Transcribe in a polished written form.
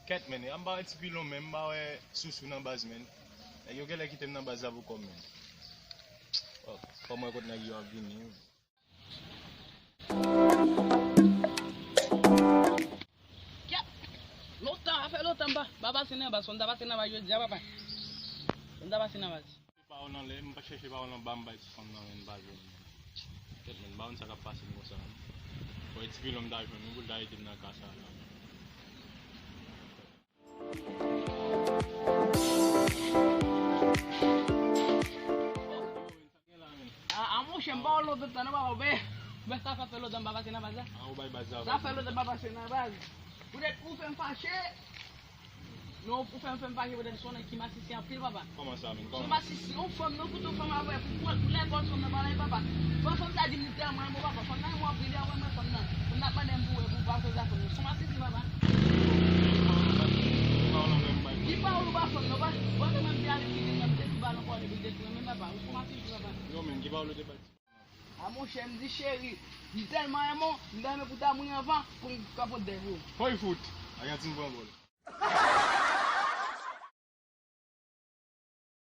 Ket men, an ba eti pilon men, ba we susu nan baz men. Yo ke le kitem nan baz avou kom men. Kom we kote nag yo avini. Lotan ba, baba sina ba, sonda ba sina ba yo dia papa. Sonda ba sina ba. Pa on le, mpa cheche pa on bamba eti kon nan en baz men. Ket men, ba on sa ka pasin mo sa. O eti pilon da yon, nou da itim nan kasa la. Amo shamba lo de tana ba be. Be sa fa pelo dan baba sina ba za. Ah, ou bay baza. Sa pelo dan baba sina ba. Peut-être pour faire fâcher. Non, pour faire fâcher peut-être son qui m'a assisté en pile papa. Comment ça men? Comment assisté on femme non pour femme avec pour l'école son ba là papa. Faut femme ça dignité moi papa. Femme na moi briller ouais moi femme na. On n'a pas d'embou pour pas faire ça comme son assisté papa. Qui parle pas femme non pas. Bon même bien les filles même peut-être pas encore les billets même pas. Son assisté papa. Non men, qui parle de débat. Ah mon cher me dit chéri, il tellement aimant, il aime pour ta mon avant pour capoter vous. Foy foot. Ayatin bon bol.